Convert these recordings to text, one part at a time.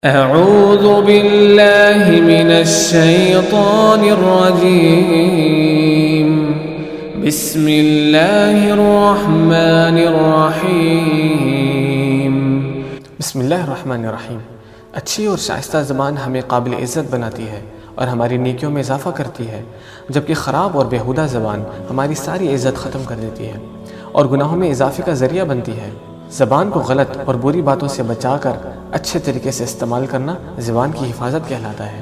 أعوذ بالله من الشيطان الرجيم بسم الله الرحمن الرحيم بسم اللہ الرحمن الرحیم۔ اچھی اور شائستہ زبان ہمیں قابل عزت بناتی ہے اور ہماری نیکیوں میں اضافہ کرتی ہے، جبکہ خراب اور بیہودہ زبان ہماری ساری عزت ختم کر دیتی ہے اور گناہوں میں اضافے کا ذریعہ بنتی ہے۔ زبان کو غلط اور بری باتوں سے بچا کر اچھے طریقے سے استعمال کرنا زبان کی حفاظت کہلاتا ہے۔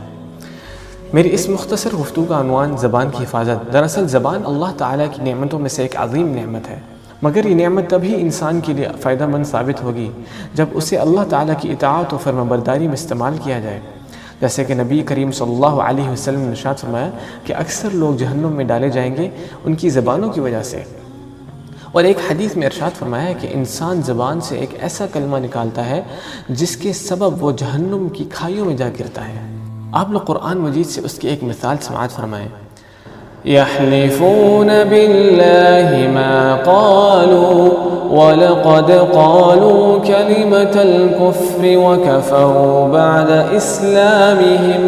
میری اس مختصر گفتگو کا عنوان زبان کی حفاظت۔ دراصل زبان اللہ تعالیٰ کی نعمتوں میں سے ایک عظیم نعمت ہے، مگر یہ نعمت تبھی انسان کے لیے فائدہ مند ثابت ہوگی جب اسے اللہ تعالیٰ کی اطاعت و فرمانبرداری میں استعمال کیا جائے۔ جیسے کہ نبی کریم صلی اللہ علیہ وسلم نے ارشاد فرمایا کہ اکثر لوگ جہنم میں ڈالے جائیں گے ان کی زبانوں کی وجہ سے، اور ایک حدیث میں ارشاد فرمایا ہے کہ انسان زبان سے ایک ایسا کلمہ نکالتا ہے جس کے سبب وہ جہنم کی کھائیوں میں جا گرتا ہے۔ آپ لوگ قرآن مجید سے اس کی ایک مثال سماعت فرمائیں۔ يحلفون بالله ما قالوا ولقد قالوا كلمة الكفر وكفروا بعد إسلامهم،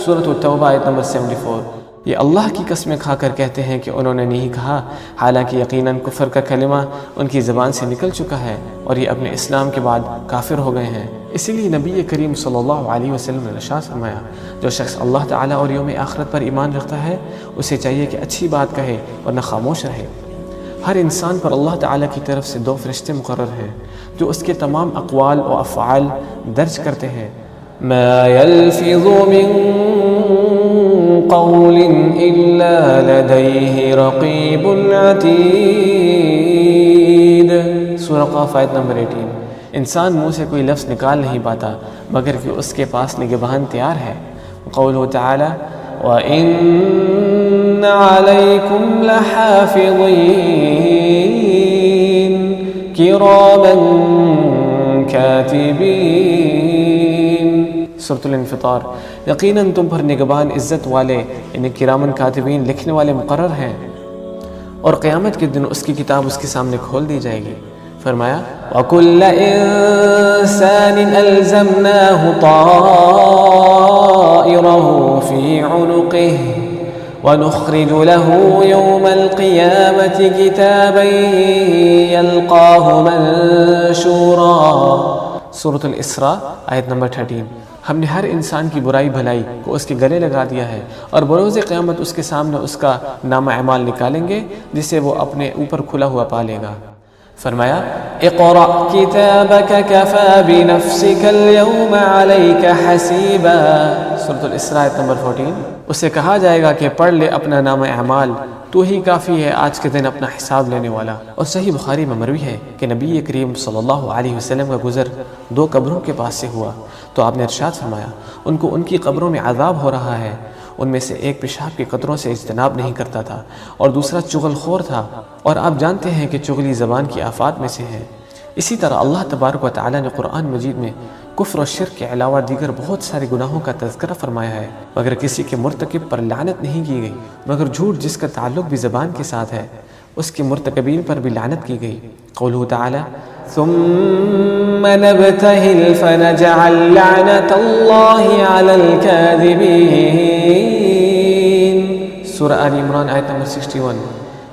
سورۃ التوبہ آیت نمبر 74۔ یہ اللہ کی قسمیں کھا کر کہتے ہیں کہ انہوں نے نہیں کہا، حالانکہ یقیناً کفر کا کلمہ ان کی زبان سے نکل چکا ہے اور یہ اپنے اسلام کے بعد کافر ہو گئے ہیں۔ اسی لیے نبی کریم صلی اللہ علیہ وسلم نے ارشاد فرمایا، جو شخص اللہ تعالیٰ اور یوم آخرت پر ایمان رکھتا ہے اسے چاہیے کہ اچھی بات کہے اور نہ خاموش رہے۔ ہر انسان پر اللہ تعالیٰ کی طرف سے 2 فرشتے مقرر ہیں جو اس کے تمام اقوال و افعال درج کرتے ہیں۔ ما يلفظ من قول إلا لديه رقيب عتيد، سورہ قاف آیت نمبر 18۔ انسان منہ سے کوئی لفظ نکال نہیں پاتا مگر کہ اس کے پاس نگہبان تیار ہے۔ قولہ تعالی وَإِنَّ عَلَيْكُمْ لَحَافِظِينَ كِرَامًا كَاتِبِينَ، سورۃ الانفطار۔ یقیناً تم پر نگہبان عزت والے یعنی کرامن کاتبین لکھنے والے مقرر ہیں، اور قیامت کے دن اس کی کتاب اس کے سامنے کھول دی جائے گی۔ فرمایا وَكُلَّ إِنسَانٍ أَلْزَمْنَاهُ طَائِرَهُ فِي عُنُقِهِ وَنُخْرِجُ لَهُ يَوْمَ الْقِيَامَةِ كِتَابًا يَلْقَاهُ مَنشُورًا، سورۃ الاسراء آیت نمبر 13۔ ہم نے ہر انسان کی برائی بھلائی کو اس کے گلے لگا دیا ہے، اور بروز قیامت اس کے سامنے اس کا نامہ اعمال نکالیں گے جسے وہ اپنے اوپر کھلا ہوا پا لے گا۔ فرمایا اقرأ كتابك كفى بنفسك اليوم عليك حسيبا، سورۃ الاسراء آیت نمبر 14۔ اسے کہا جائے گا کہ پڑھ لے اپنا نامہ اعمال، تو ہی کافی ہے آج کے دن اپنا حساب لینے والا۔ اور صحیح بخاری میں مروی ہے کہ نبی کریم صلی اللہ علیہ وسلم کا گزر 2 قبروں کے پاس سے ہوا تو آپ نے ارشاد فرمایا، ان کو ان کی قبروں میں عذاب ہو رہا ہے۔ ان میں سے ایک پیشاب کے قطروں سے اجتناب نہیں کرتا تھا اور دوسرا چغل خور تھا، اور آپ جانتے ہیں کہ چغلی زبان کی آفات میں سے ہے۔ اسی طرح اللہ تبارک و تعالیٰ نے قرآن مجید میں کفر و شرک کے علاوہ دیگر بہت سارے گناہوں کا تذکرہ فرمایا ہے، مگر کسی کے مرتکب پر لعنت نہیں کی گئی، مگر جھوٹ جس کا تعلق بھی زبان کے ساتھ ہے اس کے مرتکبین پر بھی لعنت کی گئی۔ قولہ تعالی ثم نبتهل فنجعل لعنة الله على الكاذبين، سورہ آل عمران آیت نمبر 61۔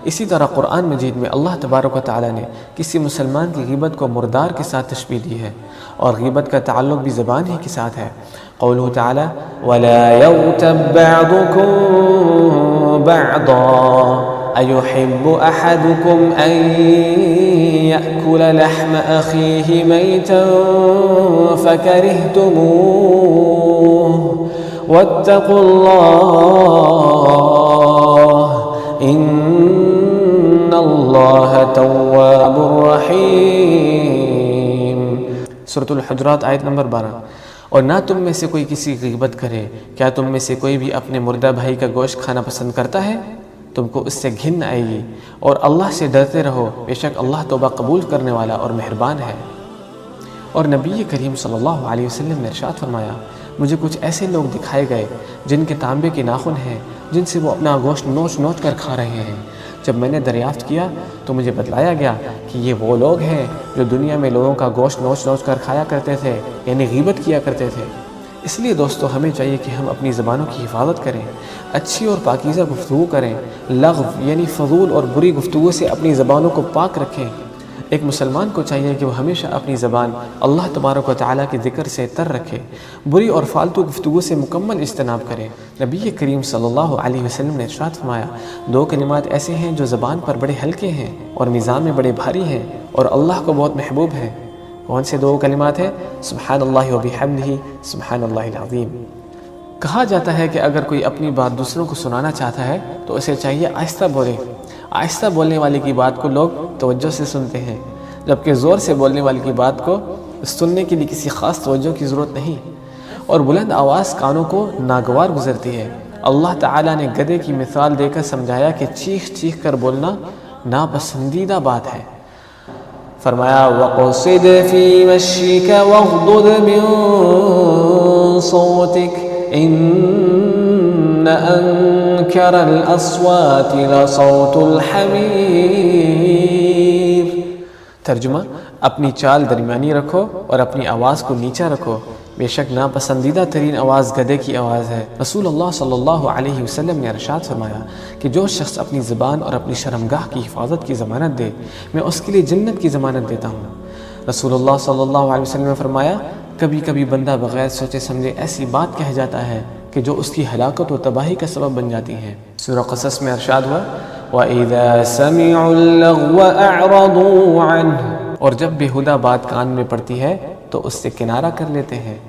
اسی طرح قرآن مجید میں اللہ تبارک و تعالیٰ نے کسی مسلمان کی غیبت کو مردار کے ساتھ تشبیہ دی ہے، اور غیبت کا تعلق بھی زبان ہی کے ساتھ ہے۔ قولہ تعالی وَلَا يَغْتَبْ بَعْضُكُمْ بَعْضًا أَيُحِبُّ أَحَدُكُمْ أَن يَأْكُلَ لَحْمَ أَخِيهِ مَيْتًا فَكَرِهْتُمُوهُ وَاتَّقُوا اللَّهَ إِنَّ اللَّهَ تَوَّابٌ رَحِيمٌ، سورۃ الحجرات آیت نمبر 12۔ اور نہ تم میں سے کوئی کسی کی غیبت کرے، کیا تم میں سے کوئی بھی اپنے مردہ بھائی کا گوشت کھانا پسند کرتا ہے؟ تم کو اس سے گھن آئے گی، اور اللہ سے ڈرتے رہو، بے شک اللہ توبہ قبول کرنے والا اور مہربان ہے۔ اور نبی کریم صلی اللہ علیہ وسلم نے ارشاد فرمایا، مجھے کچھ ایسے لوگ دکھائے گئے جن کے تانبے کے ناخن ہیں، جن سے وہ اپنا گوشت نوچ نوچ کر کھا رہے ہیں۔ جب میں نے دریافت کیا تو مجھے بتلایا گیا کہ یہ وہ لوگ ہیں جو دنیا میں لوگوں کا گوشت نوچ نوچ کر کھایا کرتے تھے، یعنی غیبت کیا کرتے تھے۔ اس لیے دوستو ہمیں چاہیے کہ ہم اپنی زبانوں کی حفاظت کریں، اچھی اور پاکیزہ گفتگو کریں، لغو یعنی فضول اور بری گفتگو سے اپنی زبانوں کو پاک رکھیں۔ ایک مسلمان کو چاہیے کہ وہ ہمیشہ اپنی زبان اللہ تبارک و تعالیٰ کے ذکر سے تر رکھے، بری اور فالتو گفتگو سے مکمل اجتناب کرے۔ نبی کریم صلی اللہ علیہ وسلم نے ارشاد فرمایا، دو کلمات ایسے ہیں جو زبان پر بڑے ہلکے ہیں اور میزان میں بڑے بھاری ہیں اور اللہ کو بہت محبوب ہیں۔ کون سے دو کلمات ہیں؟ سبحان اللہ و بحمدہ، سبحان اللہ العظیم۔ کہا جاتا ہے کہ اگر کوئی اپنی بات دوسروں کو سنانا چاہتا ہے تو اسے چاہیے آہستہ بولے۔ آہستہ بولنے والے کی بات کو لوگ توجہ سے سنتے ہیں، جبکہ زور سے بولنے والے کی بات کو سننے کے لیے کسی خاص توجہ کی ضرورت نہیں، اور بلند آواز کانوں کو ناگوار گزرتی ہے۔ اللہ تعالیٰ نے گدھے کی مثال دے کر سمجھایا کہ چیخ چیخ کر بولنا ناپسندیدہ بات ہے۔ فرمایا وَقْصِدْ فِي مَشْيِكَ وَاغْضُضْ مِن صَوْتِكَ إِنَّ أَنكَرَ الْأَصْوَاتِ لَصَوْتُ الْحَمِيرِ۔ ترجمہ، اپنی چال درمیانی رکھو اور اپنی آواز کو نیچا رکھو، بے شک ناپسندیدہ ترین آواز گدھے کی آواز ہے۔ رسول اللہ صلی اللہ علیہ وسلم نے ارشاد فرمایا کہ جو شخص اپنی زبان اور اپنی شرمگاہ کی حفاظت کی ضمانت دے، میں اس کے لیے جنت کی ضمانت دیتا ہوں۔ رسول اللہ صلی اللہ علیہ وسلم نے فرمایا، کبھی کبھی بندہ بغیر سوچے سمجھے ایسی بات کہہ جاتا ہے کہ جو اس کی ہلاکت و تباہی کا سبب بن جاتی ہیں۔ سورہ قصص میں ارشاد ہوا، وَإِذَا سَمِعُوا اللَّغْوَ أَعْرَضُوا عَنْهُ، اور جب بےہودہ بات کان میں پڑتی ہے تو اس سے کنارہ کر لیتے ہیں۔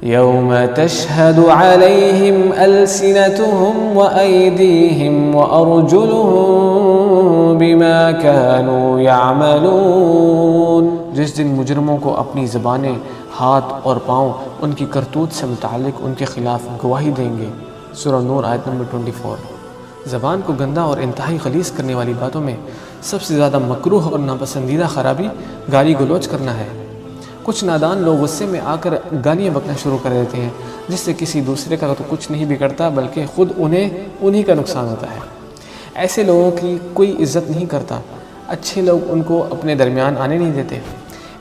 يَوْمَ تَشْهَدُ عَلَيْهِمْ أَلْسِنَتُهُمْ وَأَيْدِيهِمْ وَأَرْجُلُهُمْ بِمَا كَانُوا يَعْمَلُونَ، جس دن مجرموں کو اپنی زبانیں، ہاتھ اور پاؤں ان کی کرتوت سے متعلق ان کے خلاف گواہی دیں گے۔ سورہ نور آیت نمبر 24۔ زبان کو گندا اور انتہائی غلیظ کرنے والی باتوں میں سب سے زیادہ مکروہ اور ناپسندیدہ خرابی گالی گلوچ کرنا ہے۔ کچھ نادان لوگ غصے میں آ کر گالیاں بکنا شروع کر دیتے ہیں، جس سے کسی دوسرے کا تو کچھ نہیں بگڑتا بلکہ خود انہیں کا نقصان ہوتا ہے۔ ایسے لوگوں کی کوئی عزت نہیں کرتا، اچھے لوگ ان کو اپنے درمیان آنے نہیں دیتے،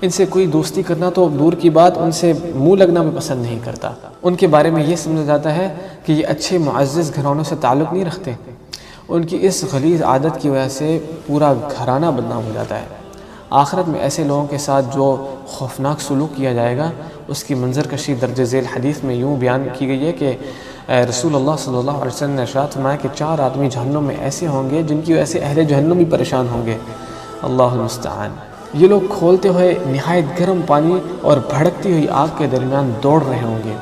ان سے کوئی دوستی کرنا تو دور کی بات، ان سے منہ لگنا بھی پسند نہیں کرتا۔ ان کے بارے میں یہ سمجھا جاتا ہے کہ یہ اچھے معزز گھرانوں سے تعلق نہیں رکھتے۔ ان کی اس غلیظ عادت کی وجہ سے پورا گھرانہ بدنام ہو جاتا ہے۔ آخرت میں ایسے لوگوں کے ساتھ جو خوفناک سلوک کیا جائے گا، اس کی منظر کشی درج ذیل حدیث میں یوں بیان کی گئی ہے کہ رسول اللہ صلی اللہ علیہ وسلم نے ارشاد فرمایا کہ 4 آدمی جہنم میں ایسے ہوں گے جن کی وجہ سے اہل جہنم بھی پریشان ہوں گے۔ اللہ المستعان۔ یہ لوگ کھولتے ہوئے نہایت گرم پانی اور بھڑکتی ہوئی آگ کے درمیان دوڑ رہے ہوں گے،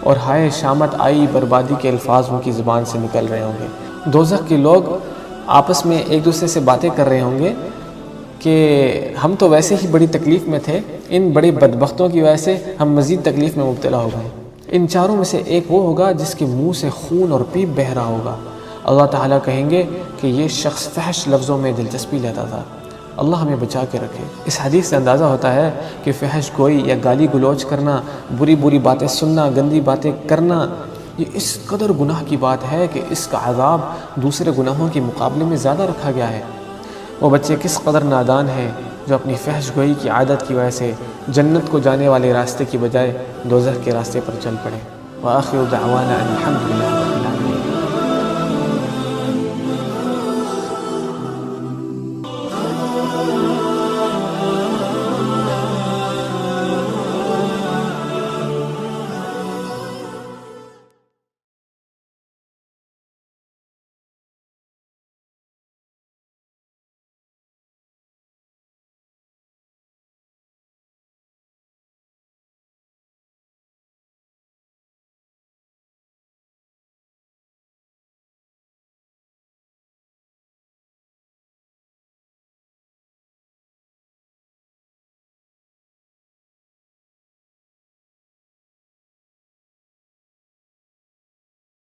اور ہائے شامت آئی بربادی کے الفاظ ان کی زبان سے نکل رہے ہوں گے۔ دوزخ کے لوگ آپس میں ایک دوسرے سے باتیں کر رہے ہوں گے کہ ہم تو ویسے ہی بڑی تکلیف میں تھے، ان بڑے بدبختوں کی وجہ سے ہم مزید تکلیف میں مبتلا ہو گئے۔ ان 4 میں سے ایک وہ ہوگا جس کے منہ سے خون اور پیپ بہہ رہا ہوگا۔ اللہ تعالیٰ کہیں گے کہ یہ شخص فحش لفظوں میں دلچسپی لیتا تھا، اللہ ہمیں بچا کے رکھے۔ اس حدیث سے اندازہ ہوتا ہے کہ فحش گوئی یا گالی گلوچ کرنا، بری بری باتیں سننا، گندی باتیں کرنا، یہ اس قدر گناہ کی بات ہے کہ اس کا عذاب دوسرے گناہوں کے مقابلے میں زیادہ رکھا گیا ہے۔ وہ بچے کس قدر نادان ہیں جو اپنی فحش گوئی کی عادت کی وجہ سے جنت کو جانے والے راستے کی بجائے دوزخ کے راستے پر چل پڑے۔ وآخر دعوانا ان الحمد للہ رب العالمین۔